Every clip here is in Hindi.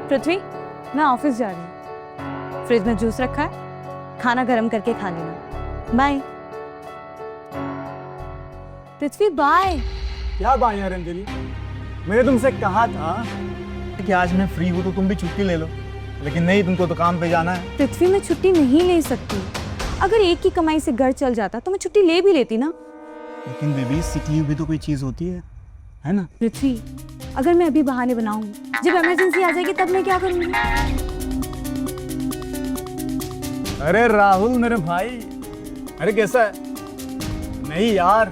पृथ्वी, मैं ऑफिस जा रही हूँ। फ्रिज में जूस रखा है, खाना गर्म करके खा लेना। बाय। पृथ्वी बाय। क्या बाय यार अंजलि, मैंने तुमसे कहा था कि आज मैं फ्री हूँ तो तुम भी छुट्टी ले लो, लेकिन नहीं, तुमको तो काम पे जाना है। पृथ्वी, मैं छुट्टी नहीं ले सकती। अगर एक की कमाई से घर चल जाता तो मैं छुट्टी ले भी लेती ना। लेकिन बेबी, सिक लीव भी तो कोई चीज होती है ना? पृथ्वी, अगर मैं अभी बहाने बनाऊंगी, जब इमरजेंसी आ जाएगी तब मैं क्या करूंगी? अरे राहुल मेरे भाई, अरे कैसा है? नहीं यार,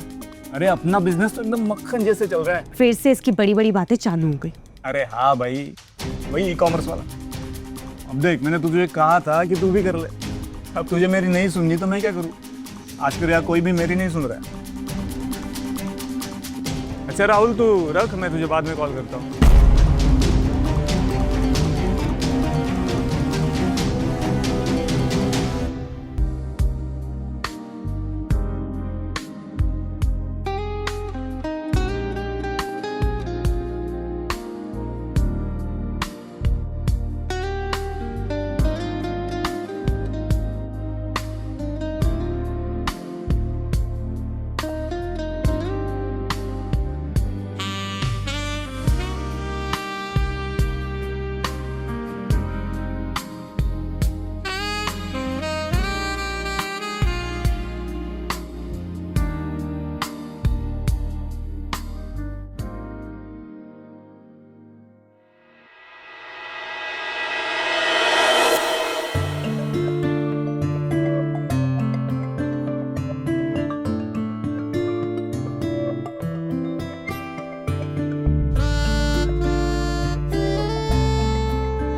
अरे अपना बिजनेस तो एकदम मक्खन जैसे चल रहा है। फिर से इसकी बड़ी बड़ी बातें चालू हो गई। अरे हाँ भाई, वही ई-कॉमर्स वाला। अब देख, मैंने तुझे कहा था कि तू भी कर ले। अब तुझे मेरी नहीं सुननी तो मैं क्या करूँ? आजकल यार कोई भी मेरी नहीं सुन रहा है। अच्छा राहुल, तू रख, मैं तुझे बाद में कॉल करता हूँ।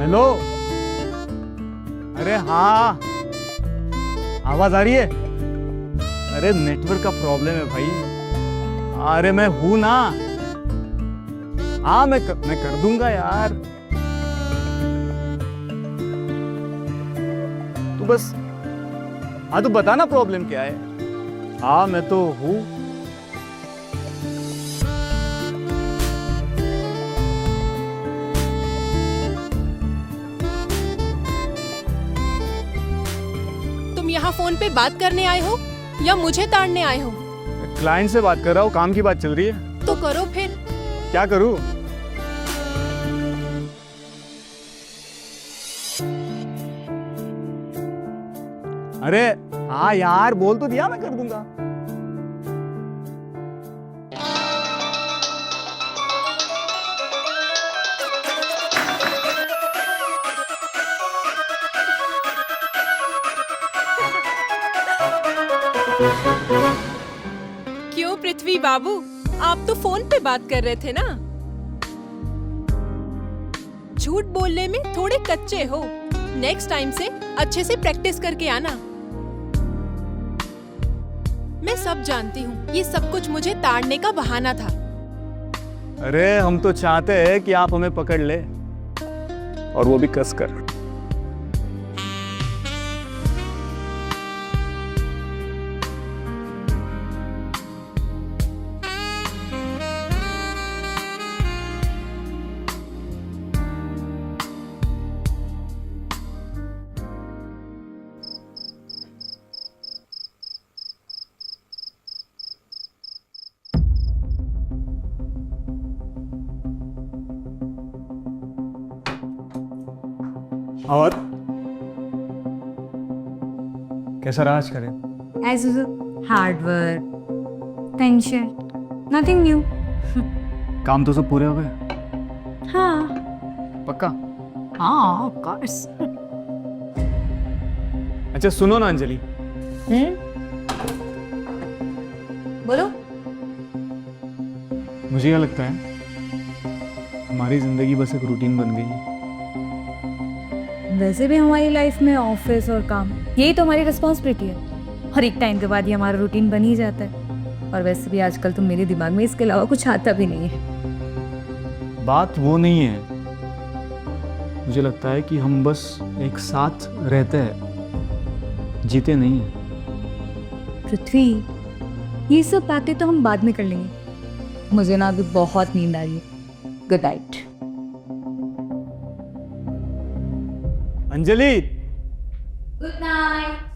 हेलो, अरे हाँ, आवाज आ रही है? अरे नेटवर्क का प्रॉब्लम है भाई। अरे मैं हूं ना। हाँ, मैं कर दूंगा यार। तू बस, हाँ तू बता ना प्रॉब्लम क्या है। हाँ मैं तो हूँ। यहाँ फोन पे बात करने आए हो या मुझे ताड़ने आए हो? क्लाइंट से बात कर रहा हूँ, काम की बात चल रही है। तो करो फिर। क्या करूँ? अरे हाँ यार, बोल तो दिया, मैं कर दूंगा। क्यों पृथ्वी बाबू, आप तो फोन पे बात कर रहे थे ना? झूठ बोलने में थोड़े कच्चे हो। नेक्स्ट टाइम से अच्छे से प्रैक्टिस करके आना। मैं सब जानती हूँ, ये सब कुछ मुझे ताड़ने का बहाना था। अरे हम तो चाहते हैं कि आप हमें पकड़ ले, और वो भी कस कर। और कैसा रहा आज का दिन? As usual, hard work, tension, nothing new. काम तो सब पूरे हो गए? हाँ पक्का? हाँ, of course. अच्छा सुनो ना अंजलि, बोलो। मुझे क्या लगता है, हमारी जिंदगी बस एक रूटीन बन गई है। वैसे भी हमारी लाइफ में ऑफिस और काम, यही तो हमारी रिस्पॉन्सिबिलिटी है, और एक टाइम के बाद ये हमारा रूटीन बन ही जाता है। और वैसे भी आजकल तो मेरे दिमाग में इसके अलावा कुछ आता भी नहीं है। बात वो नहीं है, मुझे लगता है कि हम बस एक साथ रहते हैं, जीते नहीं हैं। पृथ्वी, ये सब बातें तो हम बाद में कर लेंगे। मुझे ना अभी बहुत नींद आ रही है। Good night. Anjali, good night.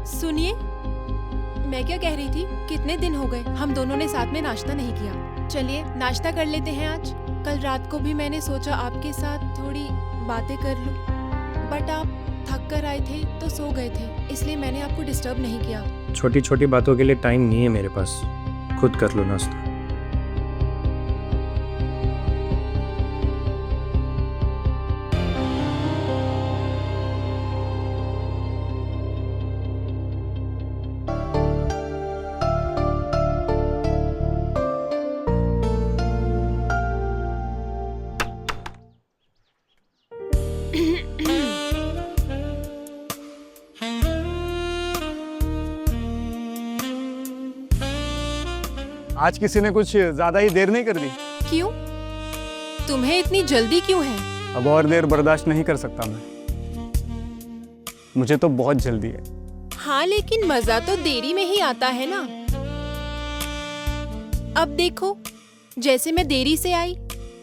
सुनिए, मैं क्या कह रही थी, कितने दिन हो गए हम दोनों ने साथ में नाश्ता नहीं किया। चलिए नाश्ता कर लेते हैं आज। कल रात को भी मैंने सोचा आपके साथ थोड़ी बातें कर लूं, बट आप थक कर आए थे तो सो गए थे, इसलिए मैंने आपको डिस्टर्ब नहीं किया। छोटी छोटी बातों के लिए टाइम नहीं है मेरे पास, खुद कर लो नाश्ता। आज किसी ने कुछ ज्यादा ही देर नहीं कर दी? क्यों? तुम्हें इतनी जल्दी क्यों है? अब और देर बर्दाश्त नहीं कर सकता मैं, मुझे तो बहुत जल्दी है। हाँ, लेकिन मजा तो देरी में ही आता है ना। अब देखो, जैसे मैं देरी से आई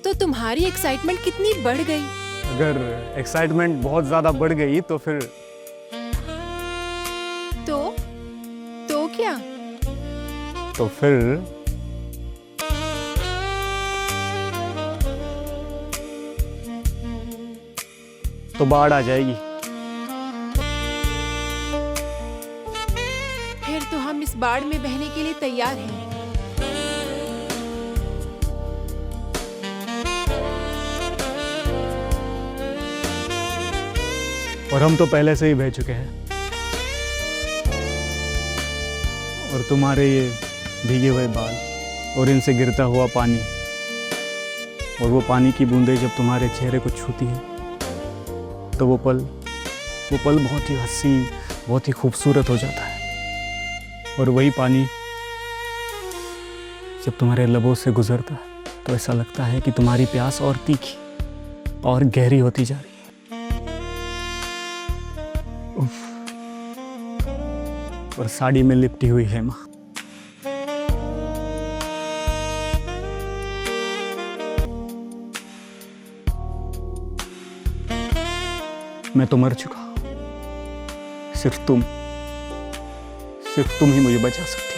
तो तुम्हारी एक्साइटमेंट कितनी बढ़ गई। अगर एक्साइटमेंट बहुत ज्यादा बढ़ गई तो फिर तो क्या? तो फिर तो बाढ़ आ जाएगी। फिर तो हम इस बाढ़ में बहने के लिए तैयार हैं। और हम तो पहले से ही बह चुके हैं। और तुम्हारे ये भीगे हुए बाल और इनसे गिरता हुआ पानी और वो पानी की बूंदें जब तुम्हारे चेहरे को छूती है तो वो पल बहुत ही हसीन, बहुत ही खूबसूरत हो जाता है। और वही पानी जब तुम्हारे लबों से गुजरता है तो ऐसा लगता है कि तुम्हारी प्यास और तीखी और गहरी होती जा रही है। उफ। और साड़ी में लिपटी हुई हेमा, मैं तो मर चुका हूं। सिर्फ तुम ही मुझे बचा सकती हो।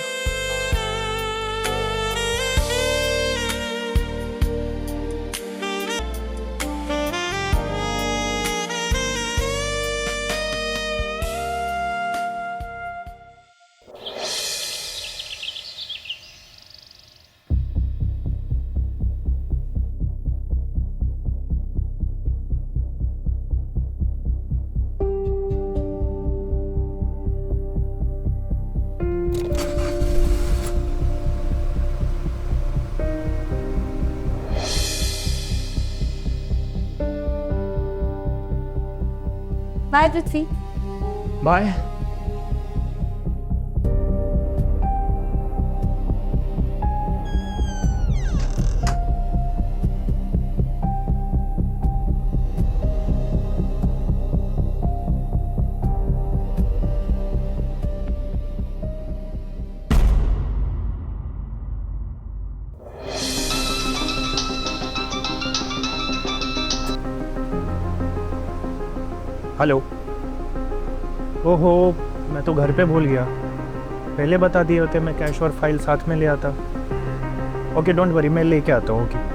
बाय पृथ्वी। बाय। हेलो। ओहो, मैं तो घर पे भूल गया। पहले बता दिए होते मैं कैश और फाइल साथ में ले आता। ओके, डोंट वरी, मैं लेके आता हूँ। ओके।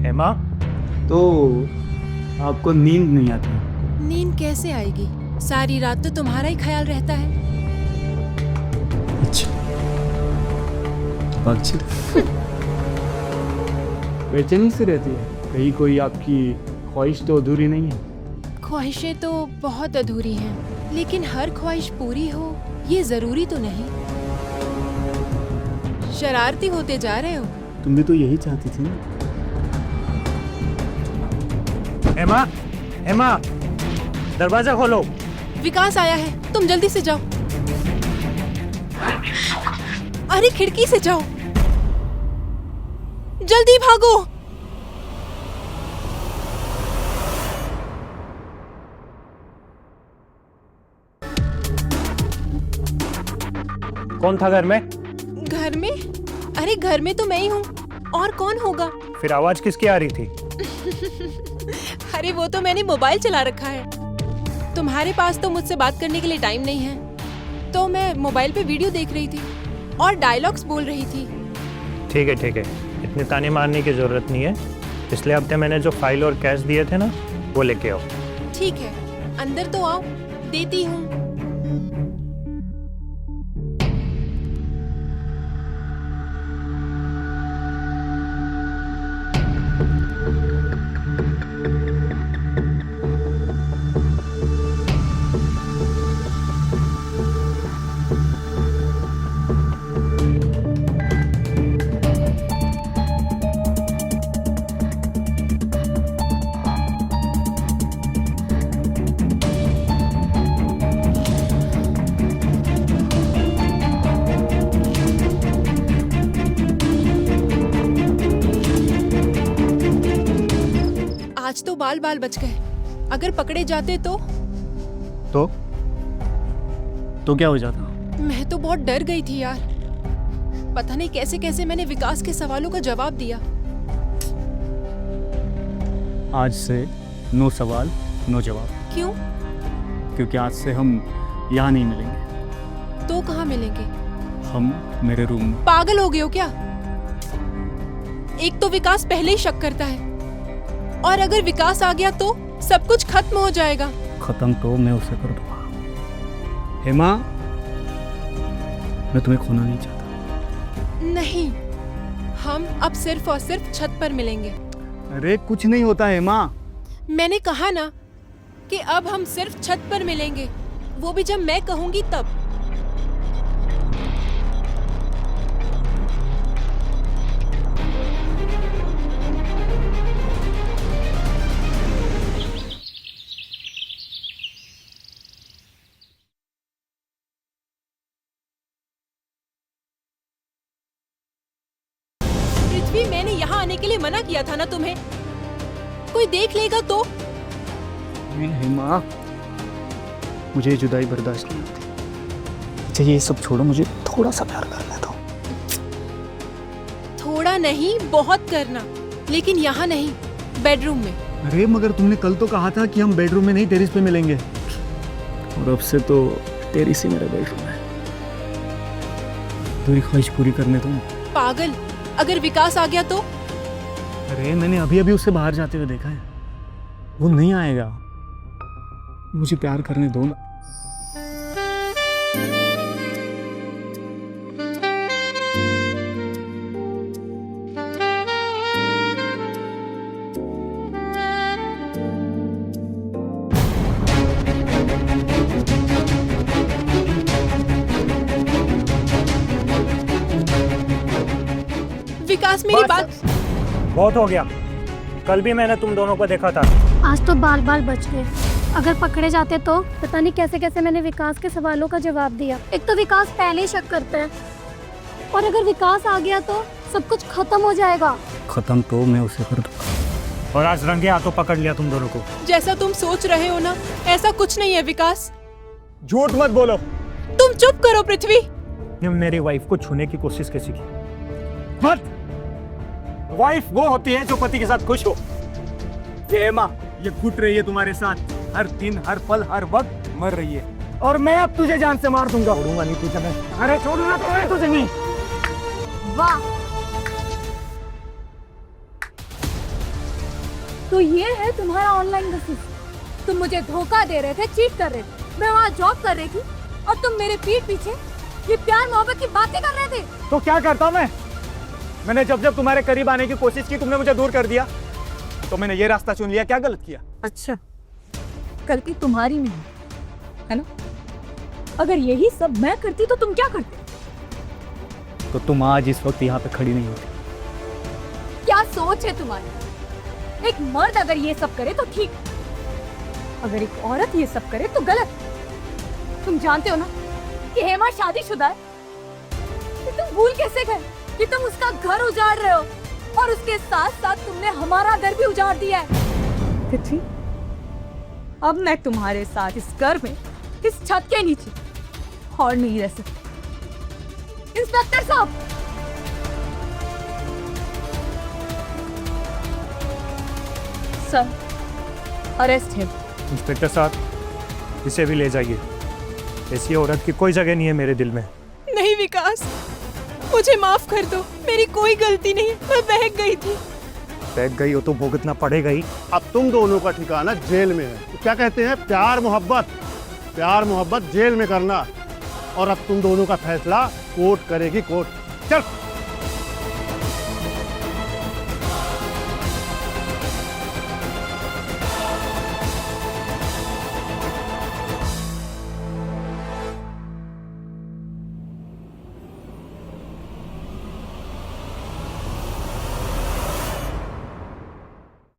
हेमा, तो आपको नींद नहीं आती? नींद कैसे आएगी? सारी रात तो तुम्हारा ही ख्याल रहता है। अच्छा, बेचैनी से रहती है? कहीं कोई आपकी ख्वाहिश तो अधूरी नहीं है? ख्वाहिशें तो बहुत अधूरी हैं, लेकिन हर ख्वाहिश पूरी हो ये जरूरी तो नहीं। शरारती होते जा रहे हो। तुम भी तो यही चाहती थी ना? हेमा, हेमा, दरवाजा खोलो। विकास आया है, तुम जल्दी से जाओ। अरे खिड़की से जाओ, जल्दी भागो। कौन था घर में? घर में? अरे घर में तो मैं ही हूँ, और कौन होगा? फिर आवाज किसकी आ रही थी? अरे वो तो मैंने मोबाइल चला रखा है। तुम्हारे पास तो मुझसे बात करने के लिए टाइम नहीं है, तो मैं मोबाइल पे वीडियो देख रही थी और डायलॉग्स बोल रही थी। ठीक है, ठीक है, इतने ताने मारने की जरूरत नहीं है। पिछले हफ्ते मैंने जो फाइल और कैश दिए थे ना, वो लेके आओ। ठीक है, अंदर तो आओ, देती हूँ। आज तो बाल बाल बच गए, अगर पकड़े जाते तो क्या हो जाता? मैं तो बहुत डर गई थी यार। पता नहीं कैसे कैसे मैंने विकास के सवालों का जवाब दिया। आज से नो सवाल नो जवाब, क्यों? क्योंकि आज से हम यहाँ नहीं मिलेंगे। तो कहाँ मिलेंगे? हम मेरे रूम में। पागल हो गए हो क्या? एक तो विकास पहले ही शक करता है, और अगर विकास आ गया तो सब कुछ खत्म हो जाएगा। खत्म तो मैं उसे कर दूंगा। हेमा, मैं तुम्हें खोना नहीं चाहता। नहीं, हम अब सिर्फ और सिर्फ छत पर मिलेंगे। अरे कुछ नहीं होता हेमा। मैंने कहा ना कि अब हम सिर्फ छत पर मिलेंगे, वो भी जब मैं कहूंगी तब। पृथ्वी, मैंने यहाँ आने के लिए मना किया था ना तुम्हें। कोई देख लेगा तो? हेमा, मुझे जुदाई बर्दाश्त नहीं होती। अच्छा ये सब छोड़ो, मुझे थोड़ा सा प्यार करना दो। थोड़ा नहीं, बहुत करना, लेकिन यहाँ नहीं, बेडरूम में। अरे मगर तुमने कल तो कहा था कि हम बेडरूम में नहीं टेरिस पे मिलेंगे, और अब से तो टेरिस ही मेरा बेडरूम है। तेरी ख्वाहिश पूरी करने दो। पागल, अगर विकास आ गया तो? अरे मैंने अभी अभी उससे बाहर जाते हुए देखा है, वो नहीं आएगा। मुझे प्यार करने दो ना। विकास, मेरी बात। बहुत हो गया, कल भी मैंने तुम दोनों को देखा था। आज तो बाल बाल बच गए। अगर पकड़े जाते तो पता नहीं कैसे कैसे मैंने विकास के सवालों का जवाब दिया। एक तो विकास पहले ही शक करता है, और अगर विकास आ गया तो सब कुछ खत्म हो जाएगा। खत्म तो मैं उसे कर दूंगा। और आज रंगे हाथों पकड़ लिया तुम दोनों को। जैसा तुम सोच रहे हो ना, ऐसा कुछ नहीं है विकास। झूठ मत बोलो। तुम चुप करो पृथ्वी। ने मेरी वाइफ को छूने की कोशिश कैसी की? मत। वाइफ वो होती है जो पति के साथ खुश हो। ये हेमा, ये घुट रही है तुम्हारे साथ, हर दिन हर पल हर वक्त मर रही है, और मैं अब तुझे जान से मार दूंगा। छोड़ूंगा नहीं तुझे मैं। अरे छोड़ूंगा तो मैं तुझे नहीं। वाह, तो ये है तुम्हारा ऑनलाइन बिजनेस। तुम मुझे धोखा दे रहे थे, चीट कर रहे थे, मैं वहाँ जॉब कर रही थी और तुम मेरे पीठ पीछे ये प्यार मोहब्बत की बातें कर रहे थे। तो क्या करता मैं? मैंने जब जब तुम्हारे करीब आने की कोशिश की तुमने मुझे दूर कर दिया, तो मैंने ये रास्ता चुन लिया। क्या गलत किया? अच्छा, गलती तुम्हारी नहीं है ना? अगर यही सब मैं करती तो तुम क्या करते? तो तुम आज इस वक्त यहाँ पे खड़ी नहीं होती। क्या सोच है तुम्हारी? एक मर्द अगर ये सब करे तो ठीक, अगर एक औरत ये सब करे तो गलत। तुम जानते हो ना कि हेमा शादीशुदा है। कि तुम भूल कैसे गए कि तुम उसका घर उजाड़ रहे हो और उसके साथ साथ तुमने हमारा घर भी उजाड़ दिया है। तिथि, अब मैं तुम्हारे साथ इस घर में, इस छत के नीचे और नहीं रह सकती। इंस्पेक्टर साहब, सर, अरेस्ट है। इंस्पेक्टर साहब, इसे भी ले जाइए। ऐसी औरत की कोई जगह नहीं है मेरे दिल में। नहीं विकास, मुझे माफ कर दो, मेरी कोई गलती नहीं, मैं बहक गई थी। बहक गई हो तो भुगतना पड़ेगा ही। अब तुम दोनों का ठिकाना जेल में है। तो क्या कहते हैं, प्यार मोहब्बत जेल में करना। और अब तुम दोनों का फैसला कोर्ट करेगी, कोर्ट। चल।